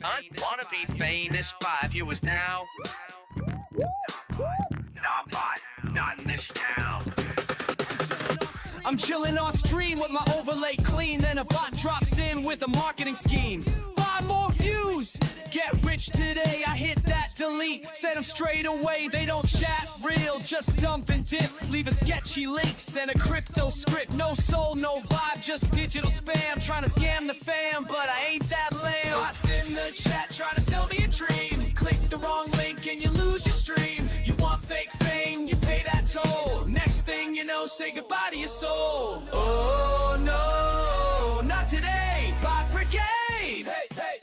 Wanna be famous 5 years now? Not in this town. I'm chilling on stream with my overlay clean. Then a bot drops in with a marketing scheme. 5 more views, get rich today. I hit that delete, set them straight away. They don't chat real, just dump and dip, leaving sketchy links and a crypto script. No soul, no vibe, just digital spam. Trying to scam the fam, but I ain't that lamb. Bots in the chat trying to sell me a dream. Click the wrong link and you lose your stream. You want fake fame, you pay that toll. Next thing you know, say goodbye to your soul. Oh no, not today, bot brigade. Hey, hey.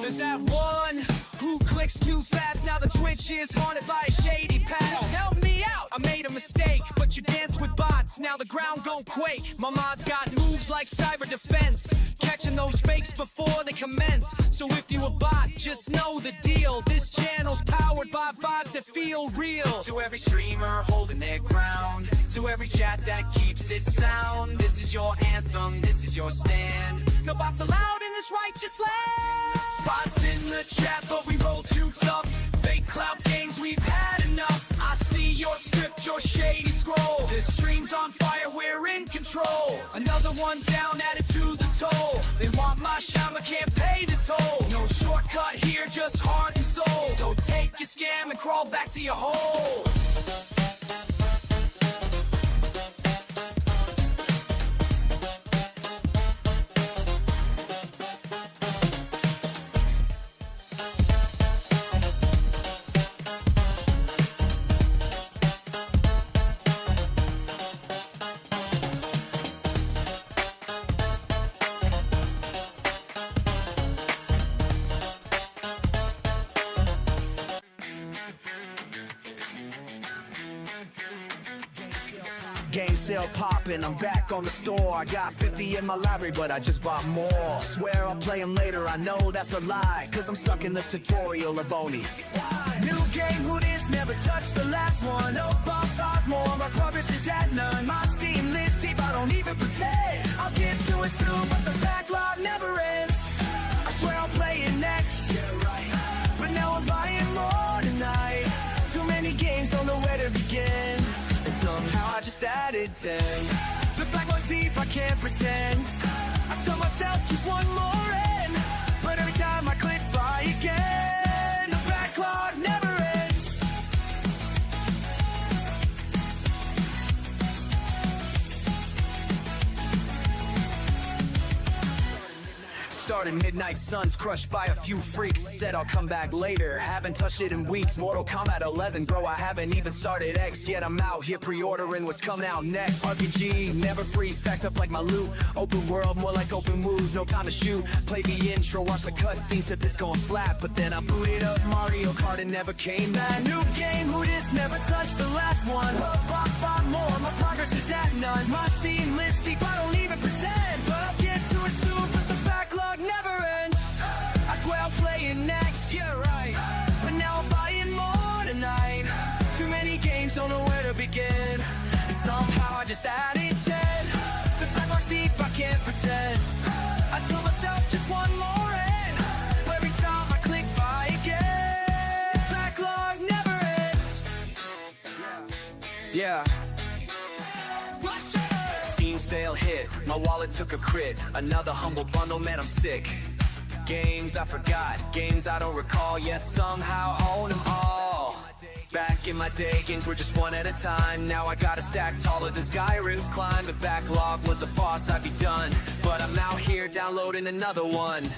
There's that one who clicks too fast. Now the Twitch is haunted by a shady past. Help me out, I made a mistake, but you dance with bots, now the ground gon' quake. My mod's got moves like cyber defense, catching those fakes before they commence. So if you a bot, just know the deal. This channel's powered by vibes that feel real. To every streamer holding their ground, to every chat that keeps it sound, this is your anthem, this is your stand. No bots allowed in this righteous land. Bots in the chat, but we roll too tough. Fake clout games, we've had enough. I see your script, your shady scroll. This stream's on fire, we're in control. Another one down, added to the toll. They want my shine, but can't pay the toll. No shortcut here, just heart and soul. So take your scam and crawl back to your hole. Game sale poppin', I'm back on the store. I got 50 in my library, but I just bought more. Swear I'll play them later, I know that's a lie, cause I'm stuck in the tutorial of Oni. New game, who this? Never touched the last one. Oh, bought 5 more, my progress is at none. My Steam list deep, I don't even pretend. I'll get to it soon, but the backlog never ends. I swear I'll play it next, but now I'm buying more tonight. Too many games, don't know where to begin. And somehow I just added 10. The backlog's deep, I can't pretend. I tell myself just one more in, but every time I click buy again, the backlog never ends. Started midnight suns, crushed by a few freaks. Said I'll come back later, haven't touched it in weeks. Mortal Kombat 11, bro, I haven't even started X yet. I'm out here pre-ordering what's coming out next. RPG, never free, stacked up like my loot. Open world, more like open moves, no time to shoot. Play the intro, watch the cutscenes, said this gon' slap. But then I booted up Mario Kart and never came back. New game, who this? Never touched the last one. Bought 5 more, my progress is at none. My Steam list deep, I don't even pretend. But I'll get to it soon, but the backlog never ends. I swear I'll play it next, yeah right, but now I'm buying more tonight. Too many games, don't know where to begin. And somehow I just added 10. The backlog's deep, I can't pretend. I tell myself just one more in, but every time I click buy again, backlog never ends. Yeah. Steam sale hit, my wallet took a crit. Another humble bundle, man, I'm sick. Games I forgot, games I don't recall, yet somehow own them all. Back in my day, games were just one at a time. Now I got a stack taller than Skyrim's climb. If backlog was a boss, I'd be done. But I'm out here downloading another one.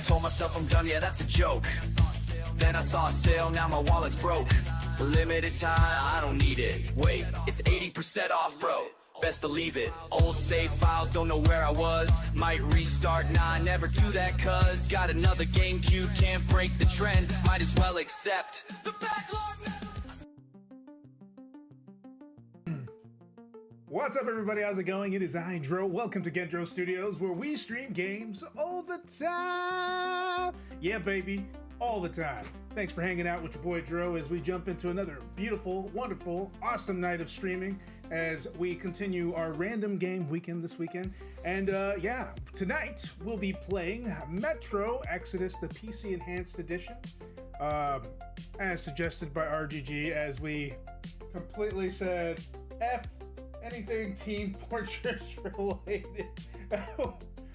Told myself I'm done, yeah, that's a joke. Then I saw a sale, now my wallet's broke. Limited time, I don't need it. Wait, it's 80% off, bro. Best believe it. Old save files, don't know where I was. Might restart, nah, I never do that, cuz got another GameCube, can't break the trend. Might as well accept the backlog. What's up, everybody? How's it going? It is Gen-Dro. Welcome to Gen-Dro Studios, where we stream games all the time. Yeah, baby, all the time. Thanks for hanging out with your boy Dro as we jump into another beautiful, wonderful, awesome night of streaming as we continue our random game weekend this weekend. And yeah, tonight we'll be playing Metro Exodus, the PC Enhanced Edition, as suggested by RGG, as we completely said, F anything Team Fortress related.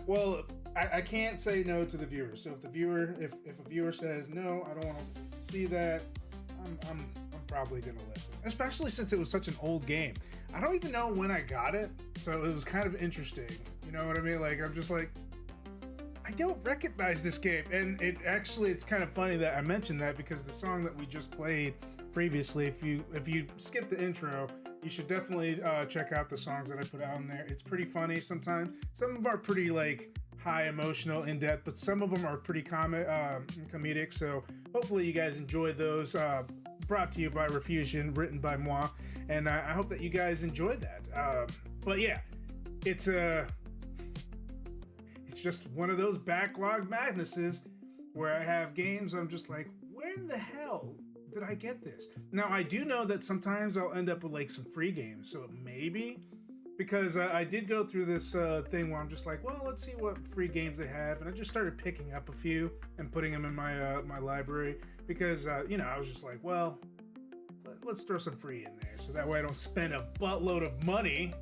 Well, I can't say no to the viewer. So if the viewer, if a viewer says no, I don't want to see that, I'm probably gonna listen. Especially since it was such an old game. I don't even know when I got it, so it was kind of interesting. You know what I mean? Like, I'm just like, I don't recognize this game, and it's kind of funny that I mentioned that, because the song that we just played previously, if you skip the intro, you should definitely check out the songs that I put out in there. It's pretty funny sometimes. Some of them are pretty like high emotional, in depth, but some of them are pretty comedic. So hopefully you guys enjoy those. Brought to you by Refusion, written by moi, and I hope that you guys enjoy that. But yeah, it's just one of those backlog madnesses where I have games I'm just like, where in the hell did I get this? Now, I do know that sometimes I'll end up with like some free games, so maybe, because I did go through this thing where I'm just like, well, let's see what free games they have, and I just started picking up a few and putting them in my my library, because you know, I was just like, well, let's throw some free in there, so that way I don't spend a buttload of money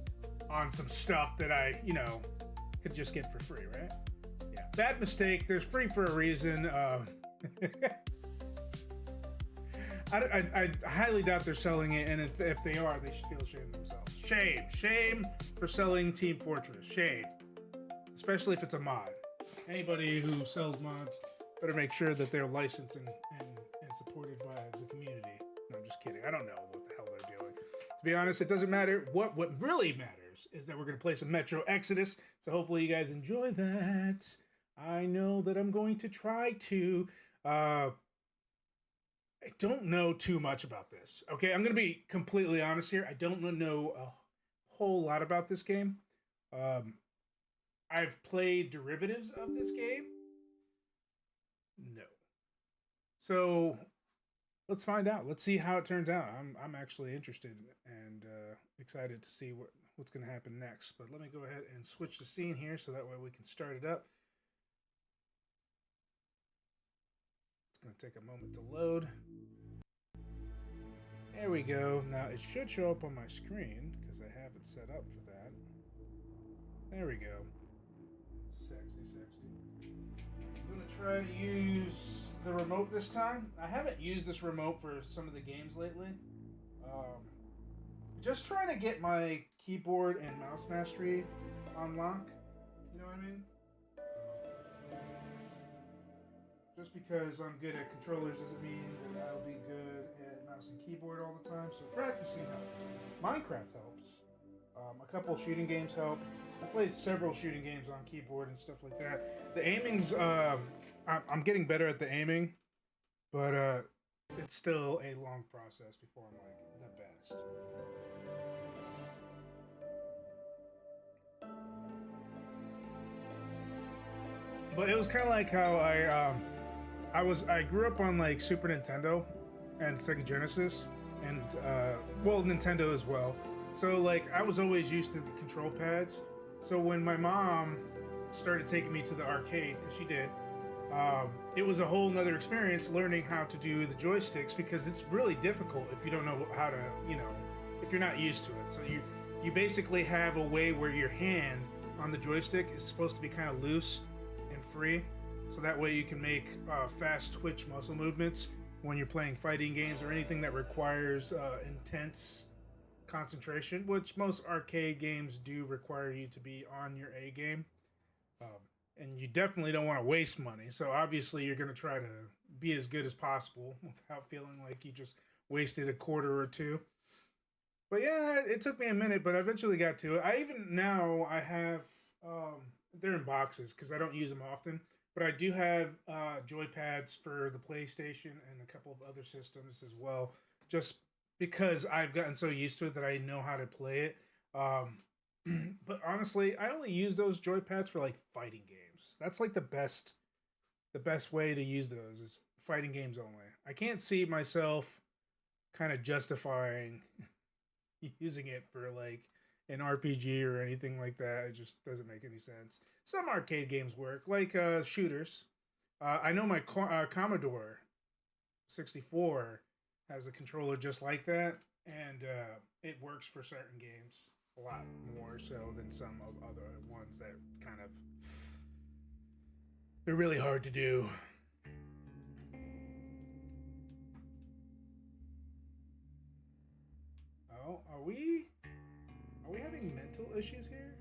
on some stuff that I, you know, could just get for free, right? Yeah, bad mistake. There's free for a reason. I highly doubt they're selling it, and if they are, they should feel ashamed of themselves. Shame for selling Team Fortress. Shame, especially if it's a mod. Anybody who sells mods better make sure that they're licensed and supported by the community. No, I'm just kidding. I don't know what the hell they're doing. To be honest, it doesn't matter. What really matters is that we're going to play some Metro Exodus, so hopefully you guys enjoy that. I know that I'm going to try to. I don't know too much about this. Okay, I'm going to be completely honest here. I don't know a whole lot about this game. I've played derivatives of this game. No. So let's find out. Let's see how it turns out. I'm actually interested and excited to see what's going to happen next. But let me go ahead and switch the scene here so that way we can start it up. Gonna take a moment to load. There we go. Now it should show up on my screen because I have it set up for that. There we go. Sexy. I'm gonna try to use the remote this time. I haven't used this remote for some of the games lately. Just trying to get my keyboard and mouse mastery on lock. You know what I mean? Just because I'm good at controllers doesn't mean that I'll be good at mouse and keyboard all the time, so practicing helps. Minecraft helps. A couple shooting games help. I played several shooting games on keyboard and stuff like that. The aiming's, I'm getting better at the aiming, but it's still a long process before I'm like the best. But it was kind of like how I grew up on like Super Nintendo and Sega Genesis and well, Nintendo as well. So like I was always used to the control pads. So when my mom started taking me to the arcade, because she did, it was a whole nother experience learning how to do the joysticks, because it's really difficult if you don't know how to, you know, if you're not used to it. So you basically have a way where your hand on the joystick is supposed to be kind of loose and free. So that way you can make fast twitch muscle movements when you're playing fighting games or anything that requires intense concentration, which most arcade games do require you to be on your A game. And you definitely don't want to waste money. So obviously you're going to try to be as good as possible without feeling like you just wasted a quarter or two. But yeah, it took me a minute, but I eventually got to it. I have, they're in boxes because I don't use them often. But I do have joypads for the PlayStation and a couple of other systems as well, just because I've gotten so used to it that I know how to play it. Um, but honestly, I only use those joypads for like fighting games. That's like the best way to use those is fighting games only. I can't see myself kind of justifying using it for like an RPG or anything like that. It just doesn't make any sense. Some arcade games work, like shooters. I know my Commodore 64 has a controller just like that, and it works for certain games a lot more so than some of other ones that kind of they're really hard to do. Oh, are we having mental issues here?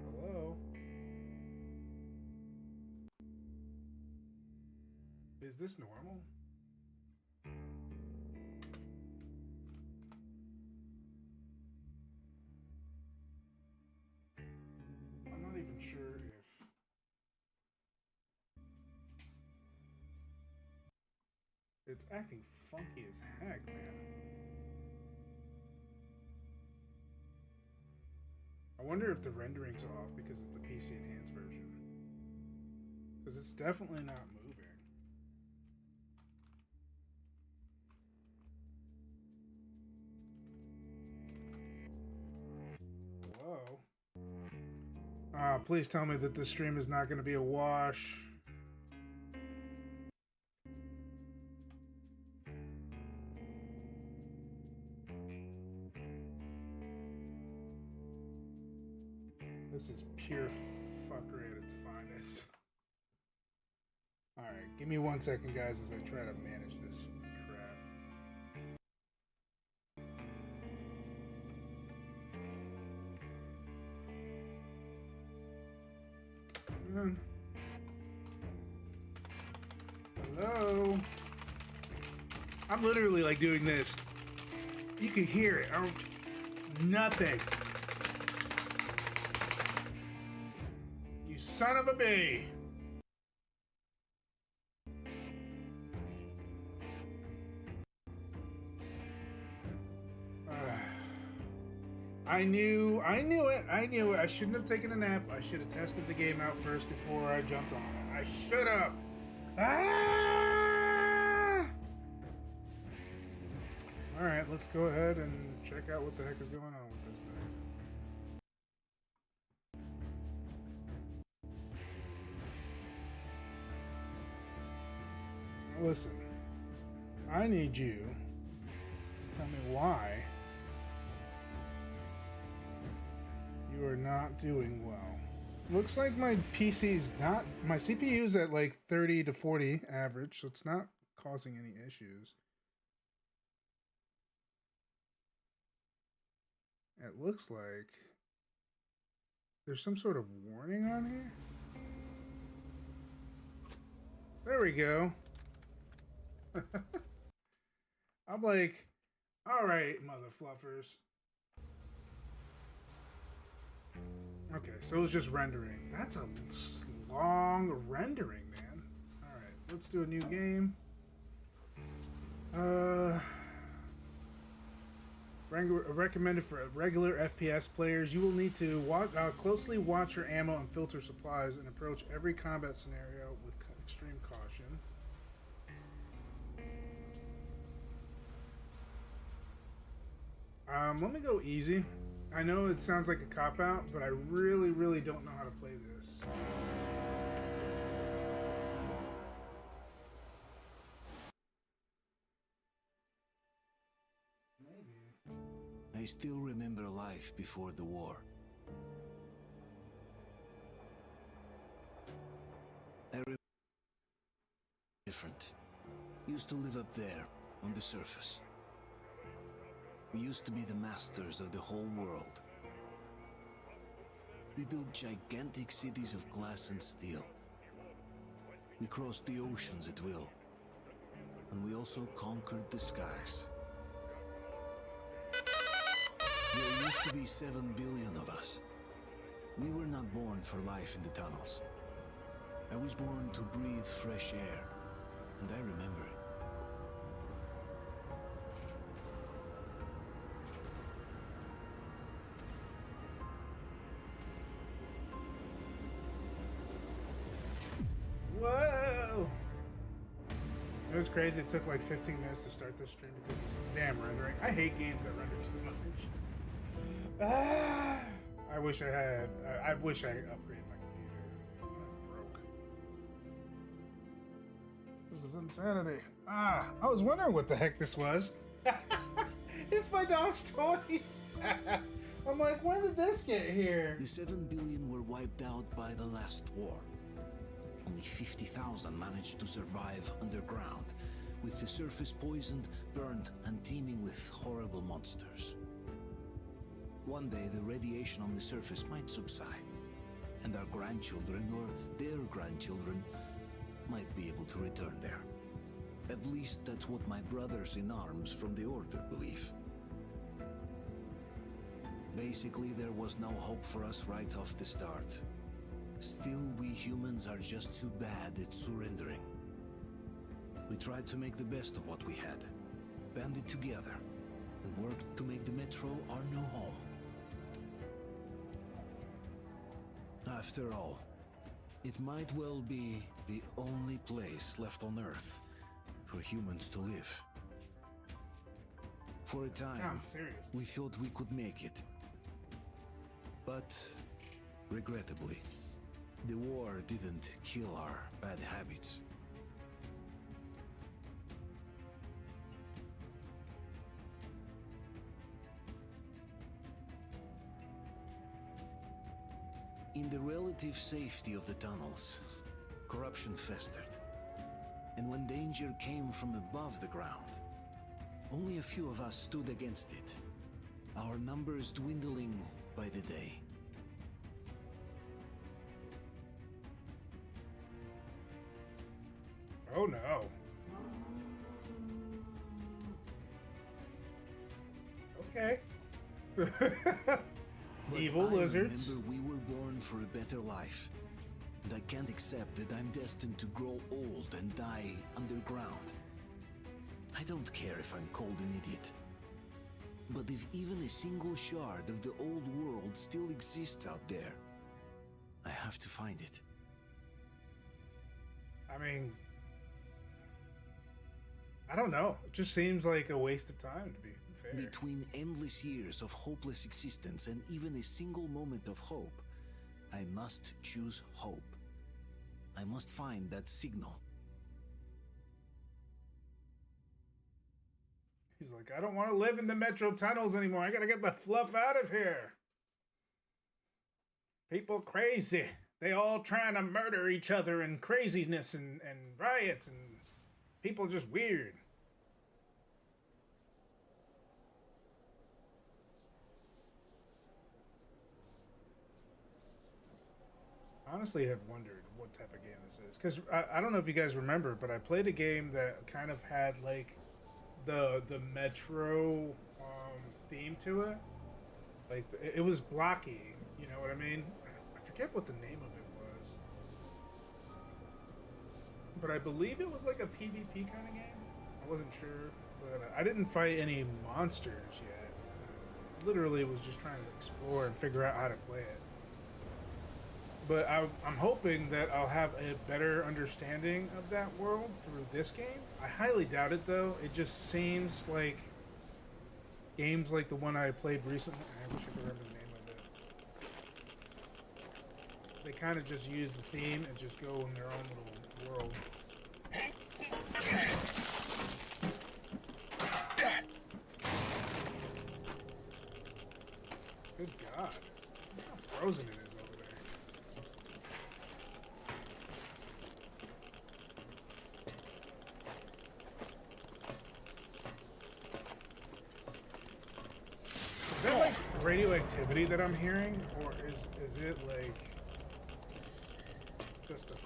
Hello? Is this normal? I'm not even sure if it's acting funky as heck, man. I wonder if the rendering's off because it's the PC enhanced version. Because it's definitely not moving. Hello? Please tell me that this stream is not going to be a wash. This is pure fuckery at its finest. Alright, give me 1 second, guys, as I try to manage this crap. Hello? I'm literally like doing this. You can hear it. Nothing. You son of a bee. I knew it. I shouldn't have taken a nap. I should have tested the game out first before I jumped on it. I should have. Ah! All right, let's go ahead and check out what the heck is going on with this thing. Now listen, I need you to tell me why you are not doing well. Looks like my PC's not, my CPU's at like 30 to 40 average, so it's not causing any issues. It looks like there's some sort of warning on here. There we go. I'm like, all right, mother fluffers. Okay, so it was just rendering. That's a long rendering, man. All right, let's do a new game. Recommended for regular FPS players. You will need to closely watch your ammo and filter supplies and approach every combat scenario with extreme caution. Let me go easy. I know it sounds like a cop-out, but I really, really don't know how to play this. Maybe. I still remember life before the war. I remember different. Used to live up there, on the surface. We used to be the masters of the whole world. We built gigantic cities of glass and steel. We crossed the oceans at will. And we also conquered the skies. There used to be 7 billion of us. We were not born for life in the tunnels. I was born to breathe fresh air, and I remember it. it's crazy? It took like 15 minutes to start this stream because it's damn rendering. I hate games that render too much. I wish I had. I wish I upgraded my computer. I'm broke. This is insanity. I was wondering what the heck this was. It's my dog's toys. I'm like, when did this get here? The 7 billion were wiped out by the last war. Only 50,000 managed to survive underground, with the surface poisoned, burned, and teeming with horrible monsters. One day the radiation on the surface might subside, and our grandchildren or their grandchildren might be able to return there. At least that's what my brothers in arms from the Order believe. Basically, there was no hope for us right off the start. Still, we humans are just too bad at surrendering. We tried to make the best of what we had, banded together, and worked to make the Metro our new home. After all, it might well be the only place left on Earth for humans to live. For a time, Sounds serious. we thought we could make it. But, regrettably, the war didn't kill our bad habits. In the relative safety of the tunnels, corruption festered. And when danger came from above the ground, only a few of us stood against it, our numbers dwindling by the day. Oh no. Okay. Evil lizards. I remember we were born for a better life. And I can't accept that I'm destined to grow old and die underground. I don't care if I'm called an idiot. But if even a single shard of the old world still exists out there, I have to find it. I mean, I don't know. It just seems like a waste of time, to be fair. Between endless years of hopeless existence and even a single moment of hope, I must choose hope. I must find that signal. He's like, I don't want to live in the metro tunnels anymore. I gotta get the fluff out of here. People crazy. They all trying to murder each other and craziness and riots and people just weird. Honestly, have wondered what type of game this is. Because I don't know if you guys remember, but I played a game that kind of had like the Metro theme to it. Like, it was blocky, you know what I mean? I forget what the name of it was. But I believe it was like a PvP kind of game. I wasn't sure. But I didn't fight any monsters yet. Literally was just trying to explore and figure out how to play it. But I'm hoping that I'll have a better understanding of that world through this game. I highly doubt it, though. It just seems like games like the one I played recently. I wish I could remember the name of it. They kind of just use the theme and just go in their own little world. Good God. Look how frozen it is. Is that like radioactivity that I'm hearing, or is it like just a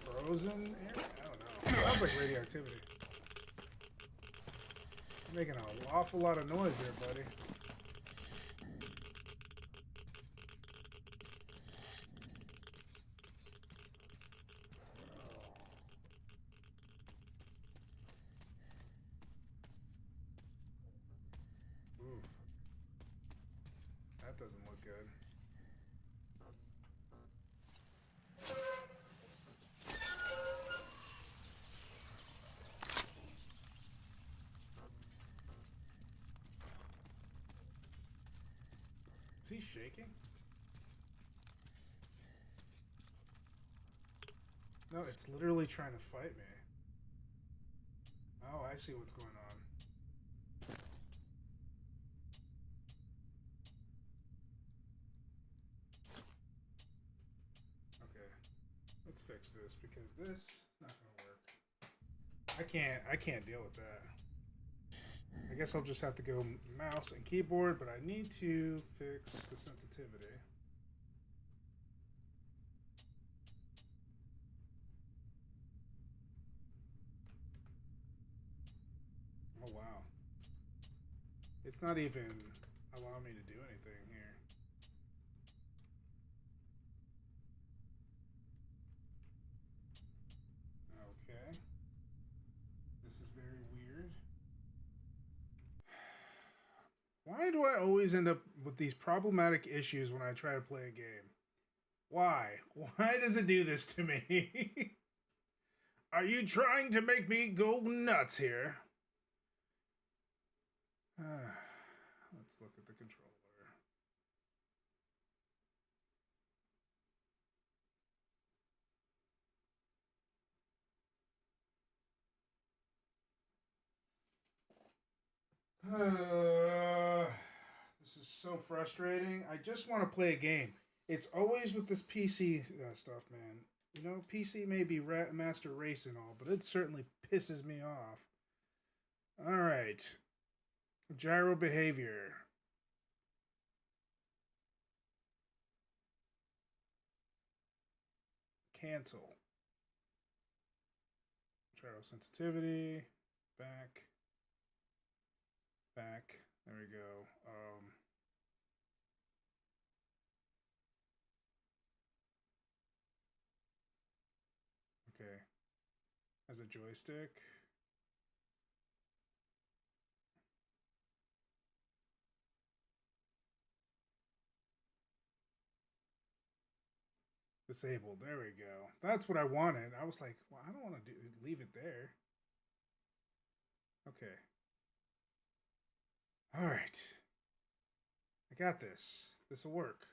frozen area? I don't know. It sounds like radioactivity. You're making an awful lot of noise there, buddy. Ooh. That doesn't look good. Is he shaking? No, it's literally trying to fight me. Oh, I see what's going on. Okay, let's fix this because this is not gonna work. I can't deal with that. I guess I'll just have to go mouse and keyboard, but I need to fix the sensitivity. Oh wow. It's not even allowing me to do anything here. Okay. This is very weird. Why do I always end up with these problematic issues when I try to play a game? Why? Why does it do this to me? Are you trying to make me go nuts here? Let's look at the controller. This is so frustrating. I just want to play a game. It's always with this PC stuff, man. You know, PC may be master race and all, but it certainly pisses me off. All right. Gyro behavior. Cancel. Gyro sensitivity. Back. Back. There we go. Okay. As a joystick. Disabled. There we go. That's what I wanted. I was like, well, I don't want to leave it there. Okay. All right. I got this. This will work.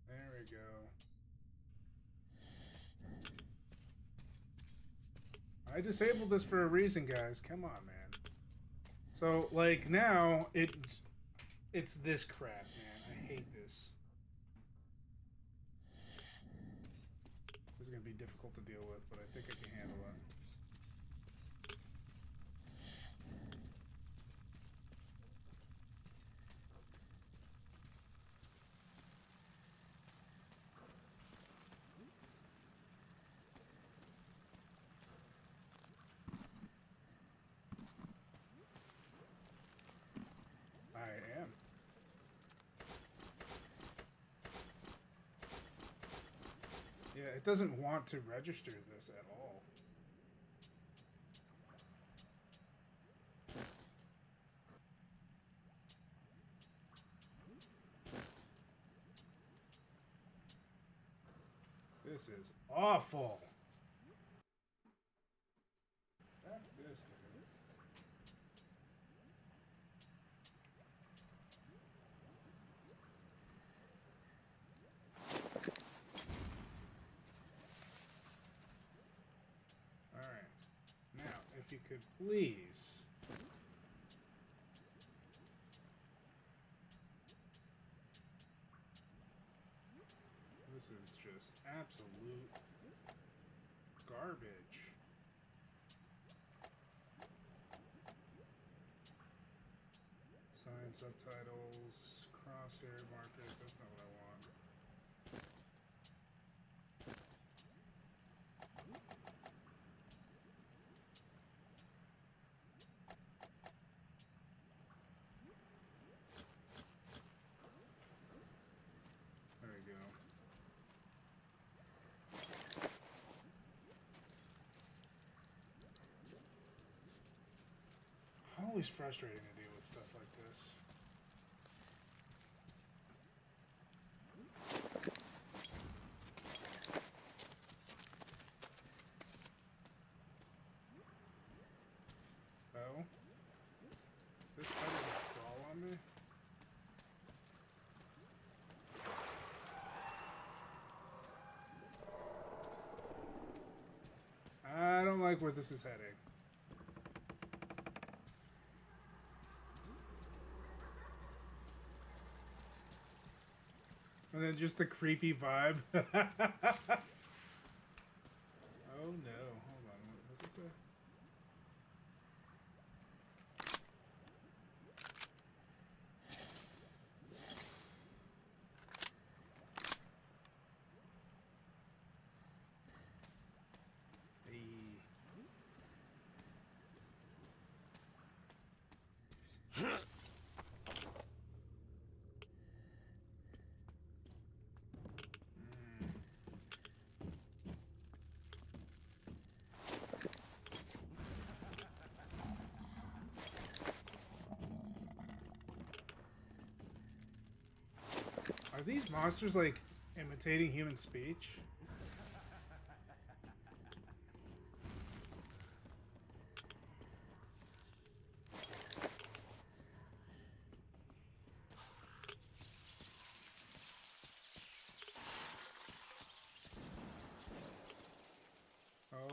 There we go. I disabled this for a reason, guys. Come on, man. So, like, now, it's this crap, man. I hate this. This is going to be difficult to deal with, but I think I can handle it. I am. Yeah, it doesn't want to register this at all. This is awful. F this, dude. If you could please. This is just absolute garbage. Sign subtitles, crosshair markers, that's not what I want. There we go. Always frustrating to deal with stuff like this. like where this is heading. And then just a creepy vibe. Oh no. Hold on. What's this say? Are these monsters like imitating human speech?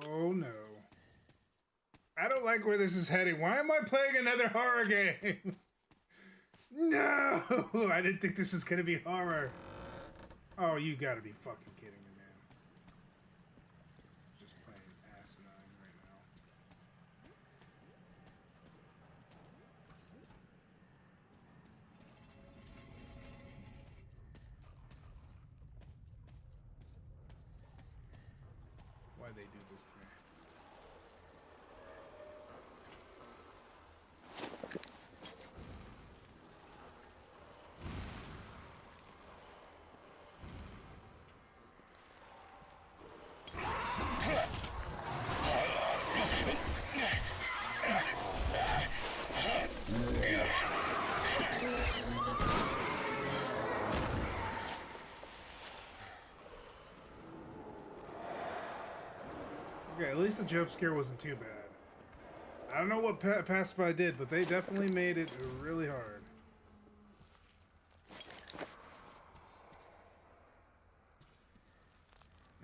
Oh no. I don't like where this is heading. Why am I playing another horror game? No! I didn't think this was gonna be horror. Oh, you gotta be fucking kidding me, man. Just playing asinine right now. Why'd they do this to me? Okay, at least the jump scare wasn't too bad. I don't know what Pacify did, but they definitely made it really hard.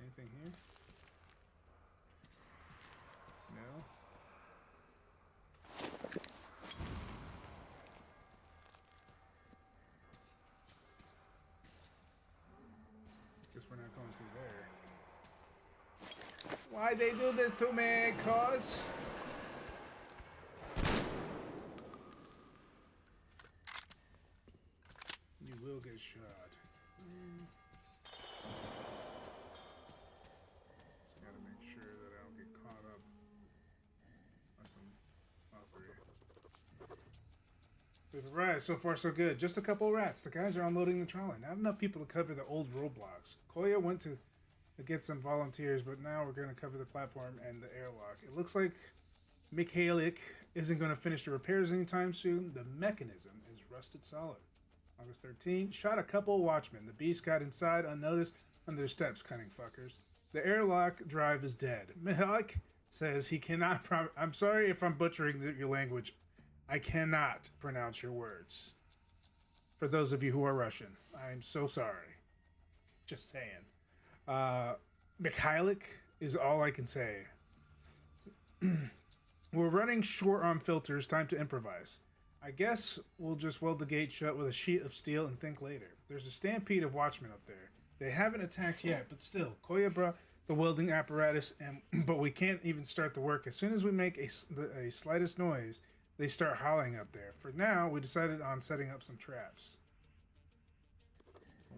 Anything here? No? Guess we're not going through there. Why they do this to me, cuz? You will get shot. Just gotta make sure that I don't get caught up by some foppery. Right, so far so good. Just a couple of rats. The guys are unloading the trolley. Not enough people to cover the old roadblocks. Koya went to get some volunteers, but now we're going to cover the platform and the airlock. It looks like Mikhailuk isn't going to finish the repairs anytime soon. The mechanism is rusted solid. August 13th, shot a couple of watchmen. The beast got inside unnoticed under the steps, cunning fuckers. The airlock drive is dead. Mikhailuk says he cannot I'm sorry if I'm butchering your language. I cannot pronounce your words. For those of you who are Russian, I'm so sorry. Just saying. Mikhailuk is all I can say. We're running short on filters. Time to improvise. I guess we'll just weld the gate shut with a sheet of steel and think later. There's a stampede of watchmen up there. They haven't attacked yet, but still, Koya brought the welding apparatus, but we can't even start the work. As soon as we make a slightest noise, they start howling up there. For now, we decided on setting up some traps.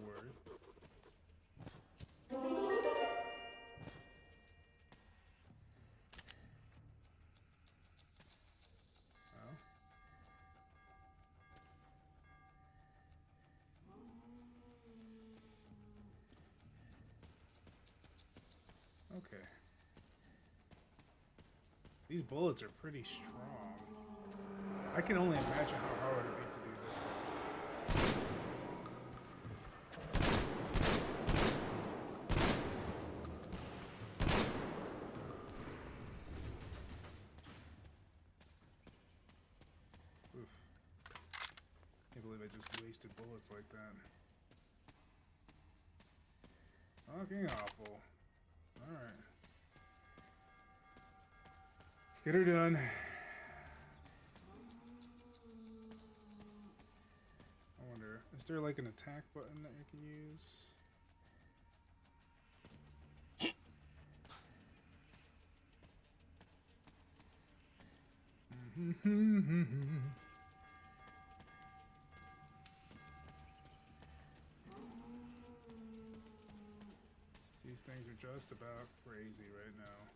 Word. Okay. These bullets are pretty strong. I can only imagine how hard it'd be to do this. Oof. Can't believe I just wasted bullets like that. Fucking awful. Alright. Get her done. I wonder, is there like an attack button that you can use? These things are just about crazy right now.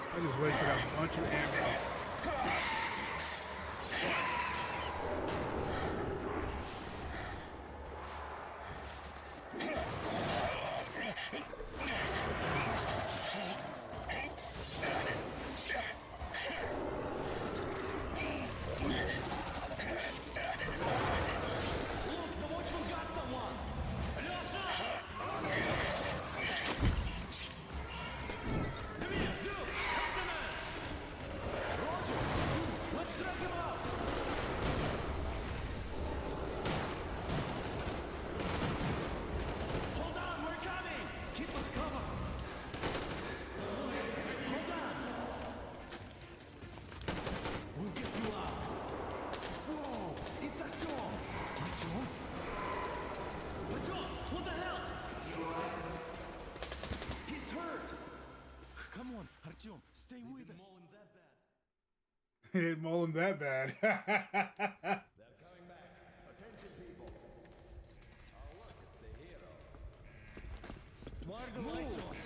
I just wasted a bunch of ammo. Stay with us. It didn't maul him that bad. They're coming back. Attention, people. Oh, look, it's the hero. Why are the lights off?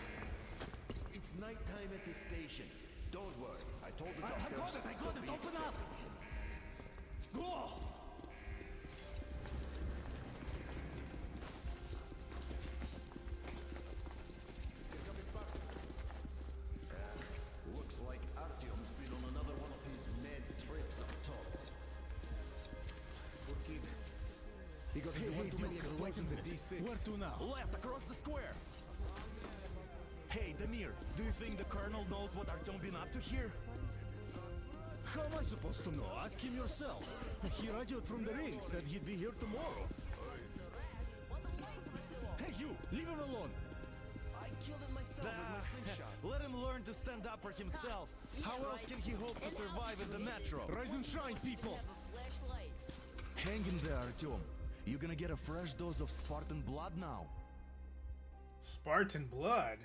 It's nighttime at the station. Don't worry. I told the I got it! I got it! Open up! Go! Looks like Artyom's been on another one of his mad trips up top. Forgive him. He got one too many explosions at D6. Where to now? Left, across the square. Hey, Damir, do you think the Colonel knows what Artyom been up to here? How am I supposed to know? Ask him yourself. He radioed from the ring, said he'd be here tomorrow. Hey, you! Leave him alone! I killed him myself with my slingshot. Let him learn to stand up for himself. How else can he hope to survive in the metro? Rise and shine, people! Hang in there, Artyom. You're gonna get a fresh dose of Spartan blood now. Spartan blood?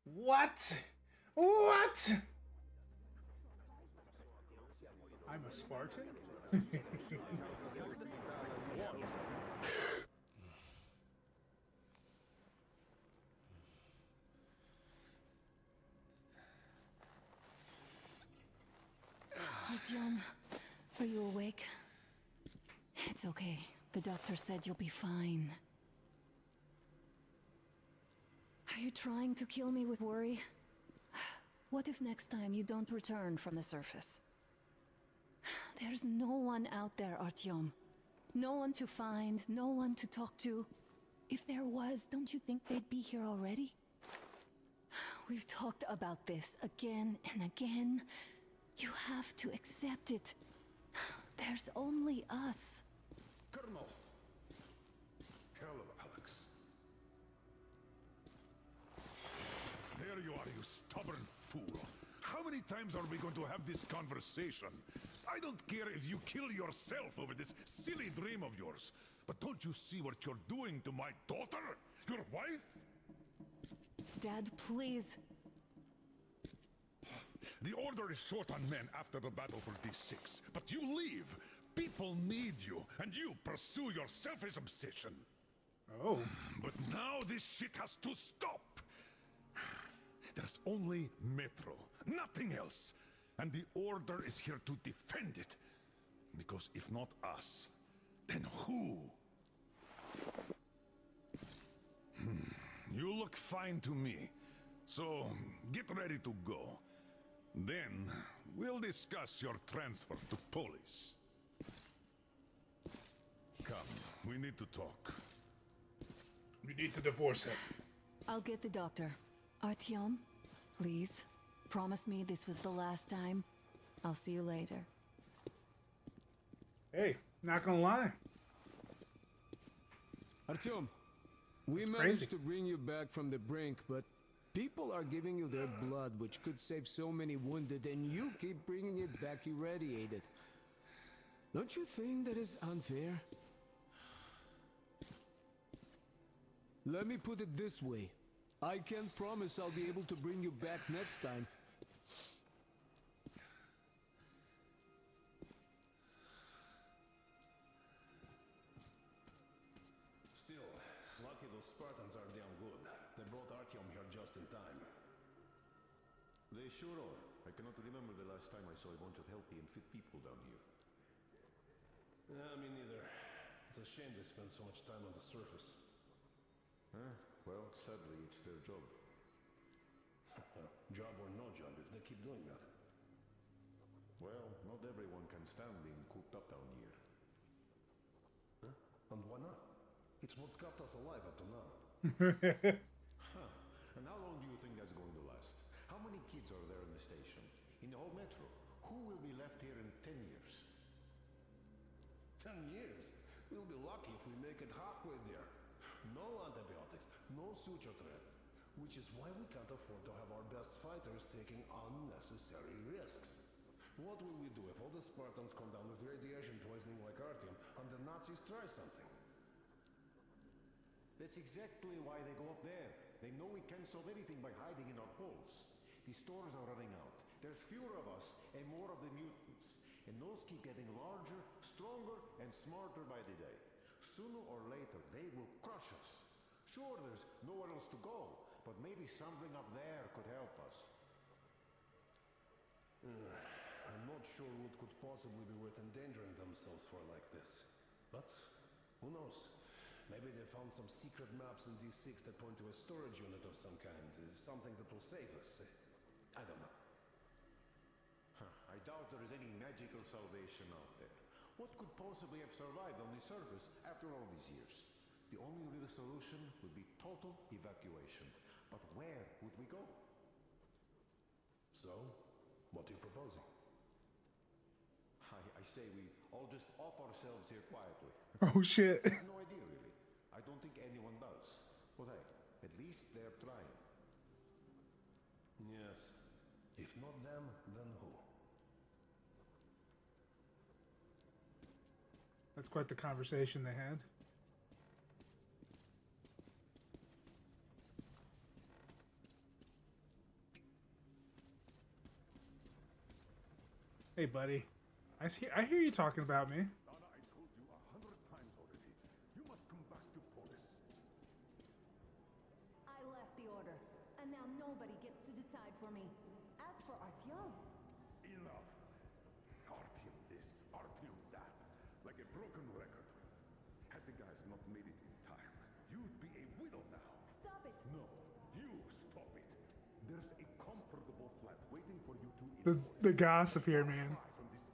What? What? I'm a Spartan? Artyom, are you awake? It's okay. The doctor said you'll be fine. Are you trying to kill me with worry? What if next time you don't return from the surface? There's no one out there, Artyom. No one to find, no one to talk to. If there was, don't you think they'd be here already? We've talked about this again and again. You have to accept it. There's only us. Colonel. Hello, Alex. you stubborn fool. How many times are we going to have this conversation? I don't care if you kill yourself over this silly dream of yours. But don't you see what you're doing to my daughter? Your wife? Dad, please. The Order is short on men after the battle for D6. But you leave. People need you, and you pursue your selfish obsession. Oh. But now this shit has to stop. There's only Metro, nothing else. And the Order is here to defend it. Because if not us, then who? You look fine to me. So, get ready to go. Then, we'll discuss your transfer to Polis. Come, we need to talk. We need to divorce him. I'll get the doctor. Artyom, please. Promise me this was the last time. I'll see you later. Hey, not gonna lie. Artyom, we managed to bring you back from the brink, but people are giving you their blood, which could save so many wounded, and you keep bringing it back irradiated. Don't you think that is unfair? Let me put it this way. I can't promise I'll be able to bring you back next time. Still, lucky those Spartans are damn good. They brought Artyom here just in time. They sure are. I cannot remember the last time I saw a bunch of healthy and fit people down here. Yeah, me neither. It's a shame they spend so much time on the surface. Well, sadly, it's their job. Job or no job, if they keep doing that. Well, not everyone can stand being cooped up down here. Huh? And why not? It's what's kept us alive up to now. And how long do you think that's going to last? How many kids are there in the station? In the whole metro? Who will be left here in 10 years? 10 years? We'll be lucky if we make it halfway there. No antibiotics, no suture thread. Which is why we can't afford to have our best fighters taking unnecessary risks. What will we do if all the Spartans come down with radiation poisoning like Artyom and the Nazis try something? That's exactly why they go up there. They know we can't solve anything by hiding in our holes. The stores are running out. There's fewer of us and more of the mutants. And those keep getting larger, stronger, and smarter by the day. Sooner or later, they will crush us. Sure, there's nowhere else to go, but maybe something up there could help us. I'm not sure what could possibly be worth endangering themselves for like this. But, who knows? Maybe they found some secret maps in D6 that point to a storage unit of some kind. Something that will save us. I don't know. I doubt there is any magical salvation out there. What could possibly have survived on the surface after all these years? The only real solution would be total evacuation. But where would we go? So, what are you proposing? I say we all just off ourselves here quietly. Oh shit. I have no idea really. I don't think anyone does. But hey, at least they're trying. Yes. If not them, then who? That's quite the conversation they had. Hey, buddy. I hear you talking about me. Donna, I told you 100 times already. You must come back to Polis. I left the Order, and now nobody gets to decide for me. As for Artyom... Enough. Artyom this, Artyom that. Like a broken record. Had the guys not made it in time, you'd be a widow now. Stop it! No, you stop it. There's a comfortable flat waiting for you to The gossip here, man. from this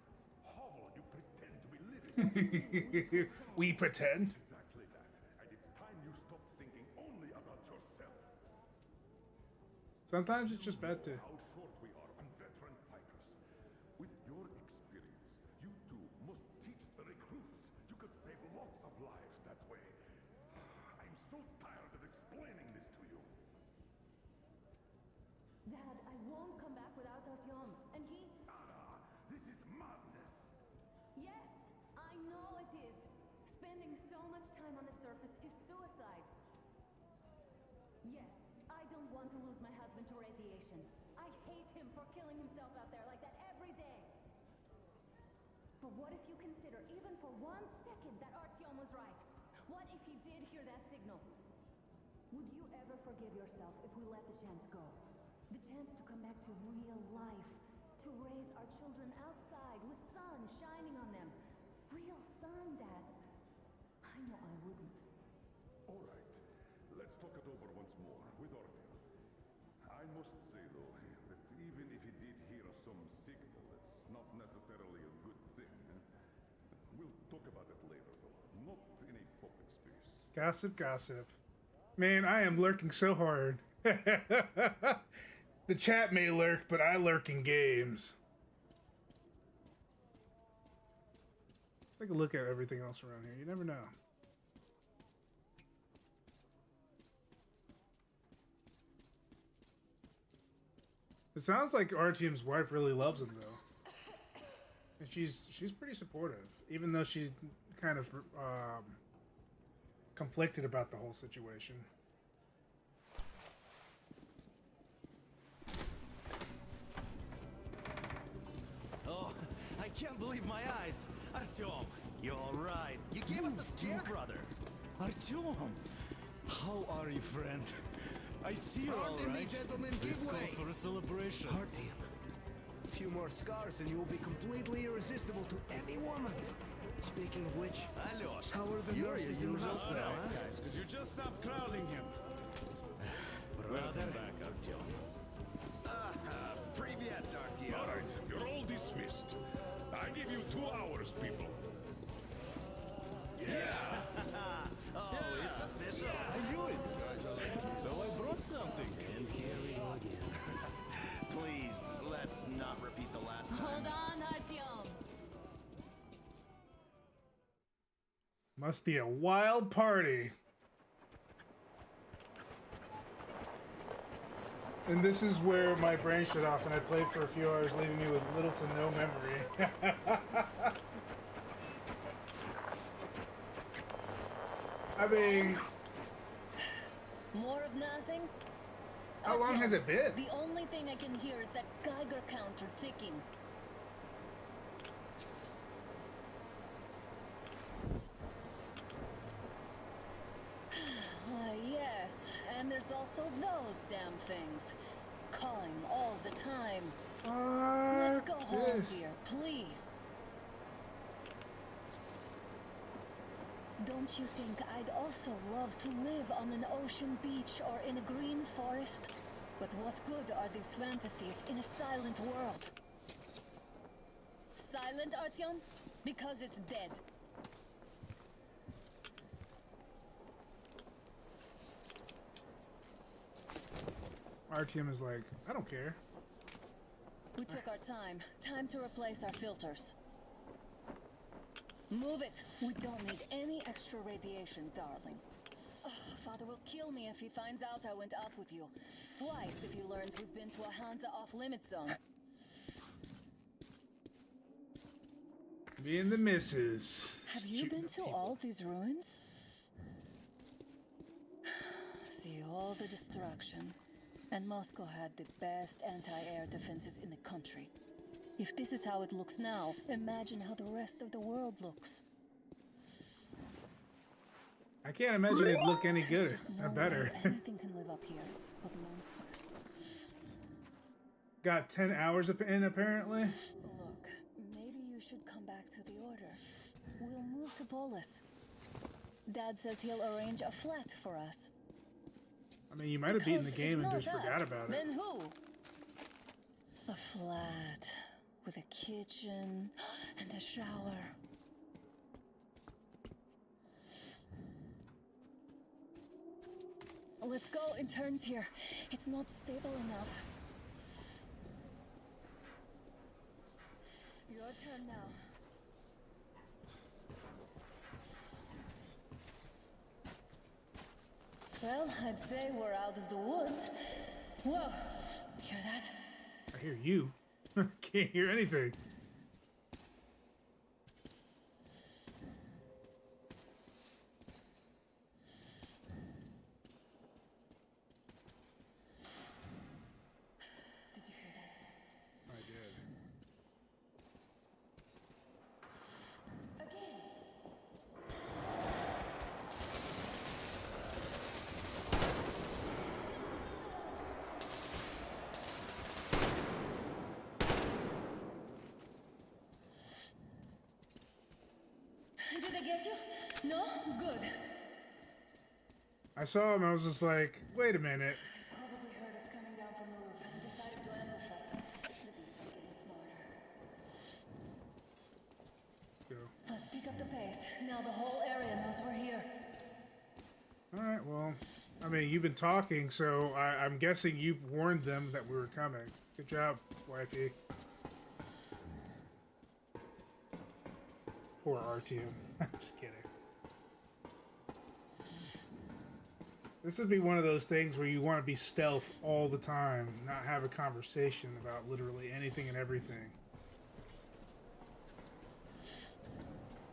hovel you pretend to be living. We pretend. Exactly that. And it's time you stopped thinking only about yourself. Sometimes it's just bad to. How short we are on veteran fighters. With your experience, you two must teach the recruits. You could save lots of lives that way. I'm so tired of explaining this to you. Dad, Artyom, and he... Anna, this is madness. Yes, I know it is. Spending so much time on the surface is suicide. Yes, I don't want to lose my husband to radiation. I hate him for killing himself out there like that every day. But what if you consider, even for 1 second, that Artyom was right? What if he did hear that signal? Would you ever forgive yourself if we let the chance go? The chance to come back to real life. To raise our children outside with sun shining on them. Real sun, Dad. I know I wouldn't. All right, let's talk it over once more with Artyom. I must say, though, that even if he did hear some signal, it's not necessarily a good thing. We'll talk about it later, though. Not in a public space. Gossip, gossip. Man, I am lurking so hard. The chat may lurk, but I lurk in games. Take a look at everything else around here. You never know. It sounds like Artyom's wife really loves him, though. And she's pretty supportive, even though she's kind of conflicted about the whole situation. Oh, I can't believe my eyes. Artyom, you're all right. You gave us a scare, brother. Artyom, how are you, friend? I see you're all right. Gentlemen, This give way. calls for a celebration. Artyom, a few more scars and you will be completely irresistible to any woman. Speaking of which, Alёsh, how are the nurses in the hospital, huh? guys, could you just stop crowding him? Welcome back, Artyom. Привет, Artyom. All right, you're all dismissed. I give you 2 hours, people. Oh, it's official. I knew it. So I brought something. And here we go again. Please, let's not repeat the last time. Hold on, Artyom. Must be a wild party. And this is where my brain shut off and I played for a few hours, leaving me with little to no memory. I mean... More of nothing? How long has it been? The only thing I can hear is that Geiger counter ticking. Yes, and there's also those damn things. Calling all the time. Let's go home, dear, please. Don't you think I'd also love to live on an ocean beach or in a green forest? But what good are these fantasies in a silent world? Silent, Artyom? Because it's dead. Artyom is like, I don't care. We took our time. Time to replace our filters. Move it! We don't need any extra radiation, darling. Oh, Father will kill me if he finds out I went out with you. Twice if he learns we've been to a Hansa off-limit zone. Me and the missus. Have you been to all these ruins? See all the destruction. And Moscow had the best anti-air defenses in the country. If this is how it looks now, imagine how the rest of the world looks. I can't imagine it'd look any good or better. Anything can live up here, but monsters. Got 10 hours in apparently. Look, maybe you should come back to the order. We'll move to Polis. Dad says he'll arrange a flat for us. I mean, you might have beaten the Because game if and not just forgot us, about it. Then who? A flat with a kitchen and a shower. Let's go in turns here. It's not stable enough. Your turn now. Well, I'd say we're out of the woods. Whoa, hear that? I hear you. Can't hear anything. Did you hear that? I did. Again. Did I get you? No? Good. I saw him and I was just like, wait a minute. Probably heard us coming down from the roof and decided to ambush us. The beast is getting smarter. Let's go. Let's pick up the pace. Now the whole area knows we're here. Alright, well, I mean, you've been talking, so I'm guessing you've warned them that we were coming. Good job, wifey. Poor RTM. I'm just kidding. This would be one of those things where you want to be stealth all the time, not have a conversation about literally anything and everything.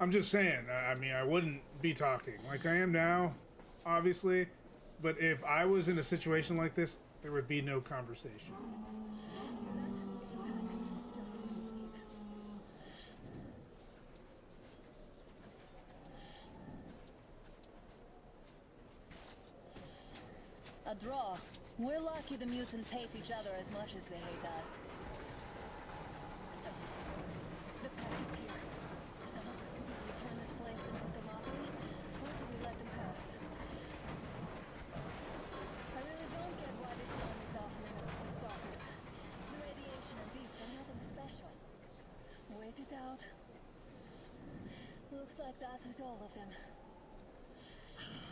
I'm just saying, I mean, I wouldn't be talking like I am now, obviously, but if I was in a situation like this, there would be no conversation. A draw. We're lucky the mutants hate each other as much as they hate us. The pack is here. So, do we turn this place into the mockery, or do we let them pass? I really don't get why this zone is off limits to stalkers. The radiation and beasts are nothing special. Wait it out. Looks like that was all of them.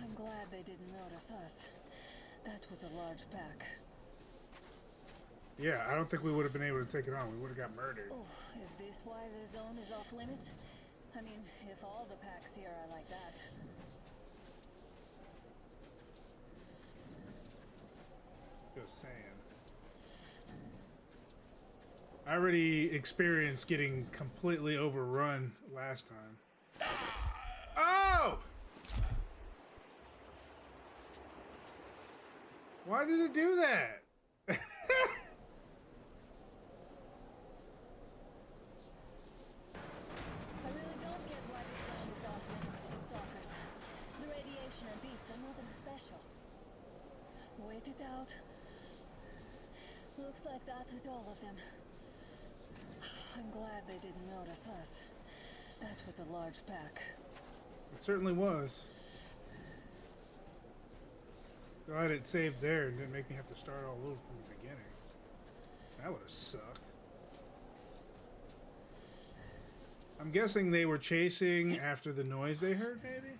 I'm glad they didn't notice us. That was a large pack. Yeah, I don't think we would have been able to take it on. We would have got murdered. Oh, is this why the zone is off limits? I mean, if all the packs here are like that. Just saying. I already experienced getting completely overrun last time. Oh! Why did it do that? I really don't get why this zone is off limits to stalkers. The radiation and beasts are nothing special. Wait it out. Looks like that was all of them. I'm glad they didn't notice us. That was a large pack. It certainly was. Glad it saved there and didn't make me have to start all over from the beginning. That would have sucked. I'm guessing they were chasing after the noise they heard, maybe?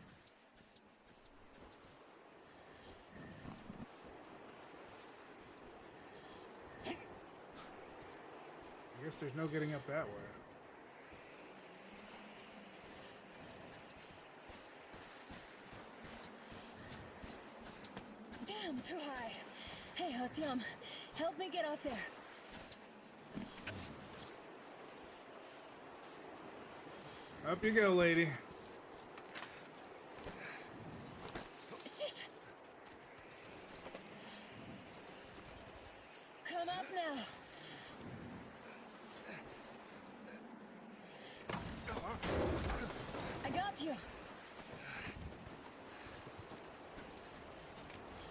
I guess there's no getting up that way. Damn, too high. Hey, Artyom, help me get out there. Up you go, lady. Shit! Come up now. I got you.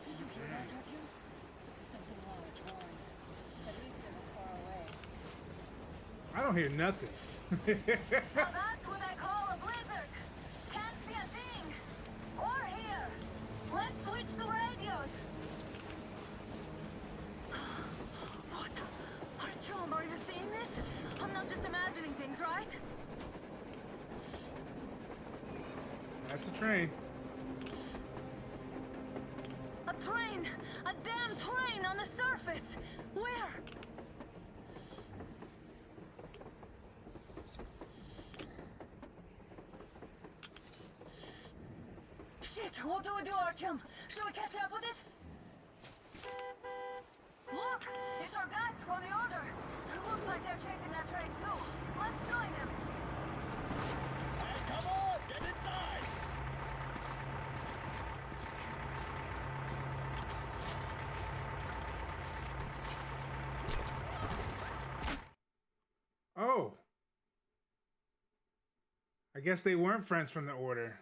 Did you hear that, Artyom? Something large roaring. At least it was far away. I don't hear nothing. Now that's what I call a blizzard. Can't see a thing. Or hear. Let's switch the radios. What the? Artyom, are you seeing this? I'm not just imagining things, right? That's a train. A train! A damn train on the surface! Where? Shit! What do we do, Artyom? Should we catch up with it? Look! It's our guys from the Order! We're like they're chasing that train too. Let's join them. Hey, come on, get inside! Oh. I guess they weren't friends from the Order.